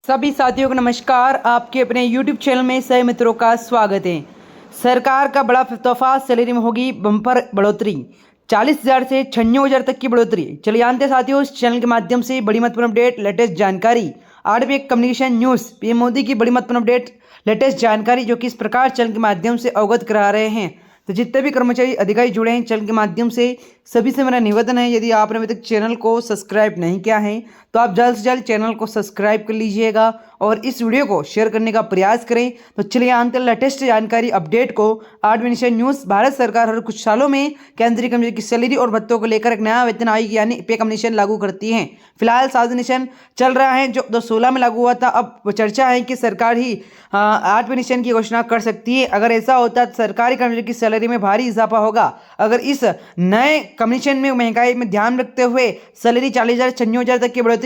सभी साथियों को नमस्कार। आपके अपने YouTube चैनल में सभी मित्रों का स्वागत है। सरकार का बड़ा तोहफा, सैलरी में होगी बम्पर बढ़ोतरी, 40,000 से 96,000 तक की बढ़ोतरी। चलिए जानते हैं साथियों इस चैनल के माध्यम से बड़ी महत्वपूर्ण अपडेट, लेटेस्ट जानकारी। RBI communication news, PM Modi की बड़ी महत्वपूर्ण अपडेट, लेटेस्ट जानकारी जो कि इस प्रकार चैनल के माध्यम से अवगत करा रहे हैं। तो जितने भी कर्मचारी अधिकारी जुड़े हैं चैनल के माध्यम से, सभी से मेरा निवेदन है, यदि आपने अभी तक चैनल को सब्सक्राइब नहीं किया है तो आप जल्द से जल्द चैनल को सब्सक्राइब कर लीजिएगा और इस वीडियो को शेयर करने का प्रयास करें। तो चलिए जानते हैं लेटेस्ट जानकारी अपडेट को। आरबीआई न्यूज़, भारत सरकार हर कुछ सालों में केंद्रीय कर्मचारी की सैलरी और भत्तों को लेकर एक नया वेतन आयोग यानी पे कमीशन लागू करती है। फिलहाल साधन चल रहा है जो 2016 में लागू हुआ था। अब चर्चा है कि सरकार ही 8वें की घोषणा कर सकती है। अगर ऐसा होता तो सरकारी कर्मचारी की सैलरी में भारी इजाफा होगा। अगर इस नए कमीशन में महंगाई में ध्यान रखते हुए सैलरी 40,000 से 96,000 तक की बढ़ोतरी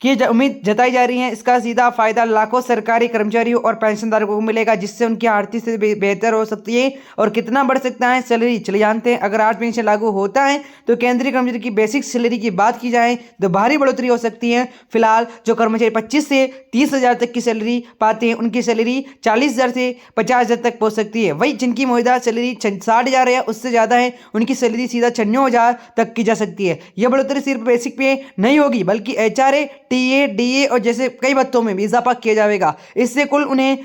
की उम्मीद जताई जा रही है। इसका सीधा फायदा लाखों सरकारी कर्मचारियों और पेंशनधारकों को मिलेगा, जिससे उनकी आर्थिक स्थिति बेहतर हो सकती है। और कितना बढ़ सकता है सैलरी, चलिए जानते हैं। अगर 8 पेंशन लागू होता है तो केंद्रीय कर्मचारी की बेसिक सैलरी की बात की जाए तो भारी बढ़ोतरी हो सकती है। फिलहाल जो कर्मचारी 25 से 30,000 तक की सैलरी पाते हैं उनकी सैलरी 40,000 से 50,000 तक पहुंच सकती है। वही जिनकी मौजूदा सैलरी 60,000 है उससे ज़्यादा है, उनकी सैलरी सीधा 96,000 तक की जा सकती है। यह बढ़ोतरी सिर्फ बेसिक पे नहीं होगी बल्कि एचआरए, टीए, डीए और जैसे कई भत्तों में भी इजाफा किया जाएगा। इससे कुल उन्हें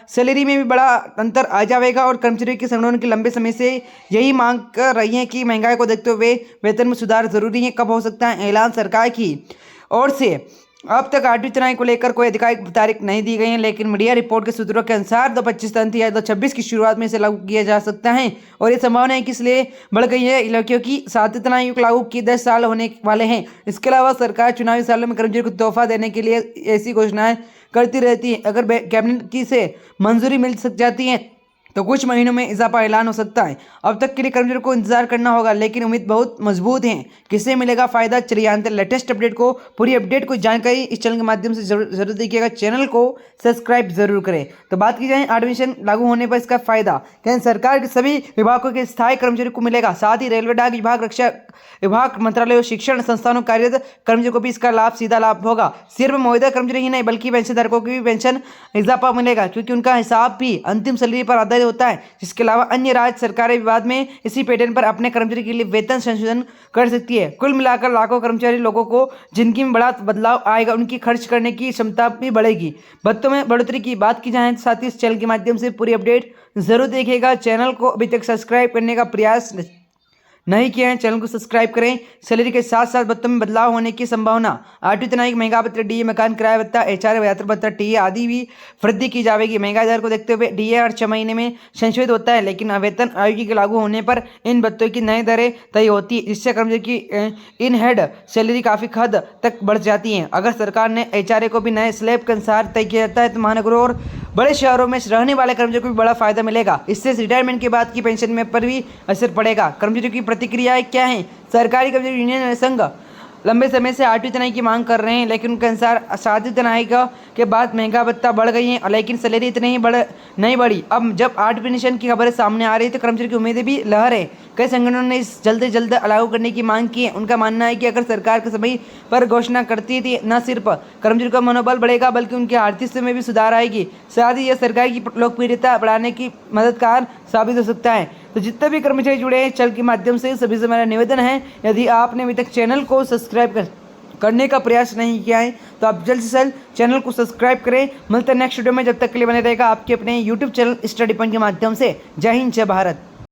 सैलरी में भी बड़ा अंतर आ जाएगा। और कर्मचारियों के संगठनों की लंबे समय से यही मांग कर रही है कि महंगाई को देखते हुए वेतन में सुधार जरूरी है। कब हो सकता है ऐलान सरकार की ओर से? अब तक 8वीं तिमाही को लेकर कोई आधिकारिक तारीख नहीं दी गई है, लेकिन मीडिया रिपोर्ट के सूत्रों के अनुसार 2025 या 2026 की शुरुआत में इसे लागू किया जा सकता है। और ये संभावना है कि इसलिए बढ़ गई है क्योंकि 7वीं तिमाही को लागू किए 10 साल होने वाले हैं। इसके अलावा सरकार चुनावी सालों में कर्मचारियों को तोहफा देने के लिए ऐसी घोषणाएं करती रहती है। अगर कैबिनेट की से मंजूरी मिल सक जाती है तो कुछ महीनों में इजाफा ऐलान हो सकता है। अब तक के लिए कर्मचारियों को इंतजार करना होगा, लेकिन उम्मीद बहुत मजबूत है। किससे मिलेगा फायदा, चलिए जानते हैं लेटेस्ट अपडेट को। पूरी अपडेट को जानकारी इस चैनल के माध्यम से जरूर देखिएगा, चैनल को सब्सक्राइब जरूर करें। तो बात की जाए एडमिशन लागू होने पर इसका फायदा, केंद्र सरकार के सभी विभागों के स्थायी कर्मचारियों को मिलेगा। साथ ही रेलवे, डाक विभाग, रक्षा विभाग, मंत्रालय और शिक्षण संस्थानों कार्यरत कर्मचारियों को भी इसका सीधा लाभ होगा। सिर्फ मौजूदा कर्मचारी ही नहीं बल्कि पेंशनधारकों की भी पेंशन इजाफा मिलेगा, क्योंकि उनका हिसाब भी अंतिम सैलरी पर आधारित होता है। इसके अलावा अन्य राज्य सरकारें विवाद में इसी पैटर्न पर अपने कर्मचारी के लिए वेतन संशोधन कर सकती है। कुल मिलाकर लाखों कर्मचारी लोगों को जिनकी में बड़ा बदलाव आएगा, उनकी खर्च करने की क्षमता भी बढ़ेगी। भत्तों में बढ़ोतरी की बात की जाए साथ ही इस चैनल के माध्यम से पूरी अपडेट जरूर देखिएगा। चैनल को अभी तक सब्सक्राइब करने का प्रयास नहीं किया है, चैनल को सब्सक्राइब करें। सैलरी के साथ साथ भत्तों में बदलाव होने की संभावना, 8वीं तिमाही महंगा भत्ता, डीए, मकान किराया भत्ता, एचआरए, यात्रा भत्ता, टीए आदि भी वृद्धि की जाएगी। महंगाई दर को देखते हुए डीए हर 6 महीने में संशोधित होता है, लेकिन वेतन आयोग के लागू होने पर इन भत्तों की नई दरें तय होती है, जिससे कर्मचारी की इन हेड सैलरी काफ़ी हद तक बढ़ जाती है। अगर सरकार ने एचआरए को भी नए स्लैब के अनुसार तय किया जाता है तो महानगरों और बड़े शहरों में रहने वाले कर्मचारियों को भी बड़ा फायदा मिलेगा। इससे रिटायरमेंट के बाद की पेंशन में पर भी असर पड़ेगा। कर्मचारियों की प्रतिक्रियाएं क्या हैं? सरकारी कर्मचारी यूनियन संघ लंबे समय से 8वीं तिमाही की मांग कर रहे हैं, लेकिन उनके अनुसार 7वीं तिमाही के बाद महंगा भत्ता बढ़ गई है, लेकिन सैलरी इतनी ही नहीं बढ़ी। अब जब 8वीं पेंशन की खबरें सामने आ रही तो कर्मचारी की उम्मीदें भी लहर है। कई संगठनों ने इस जल्द से जल्द लागू करने की मांग की है। उनका मानना है कि अगर सरकार के समय पर घोषणा करती थी न सिर्फ कर्मचारियों का मनोबल बढ़ेगा बल्कि उनकी आर्थिक स्थिति में भी सुधार आएगी। साथ ही यह सरकार की लोकप्रियता बढ़ाने की मददगार साबित हो सकता है। तो जितने भी कर्मचारी जुड़े हैं चैनल के माध्यम से, सभी से मेरा निवेदन है, यदि आपने अभी तक चैनल को सब्सक्राइब करने का प्रयास नहीं किया है तो आप जल्द से जल्द चैनल को सब्सक्राइब करें। मिलते हैं नेक्स्ट वीडियो में, जब तक के लिए बने रहेगा आपके अपने यूट्यूब चैनल स्टडी पॉइंट के माध्यम से। जय हिंद, जय भारत।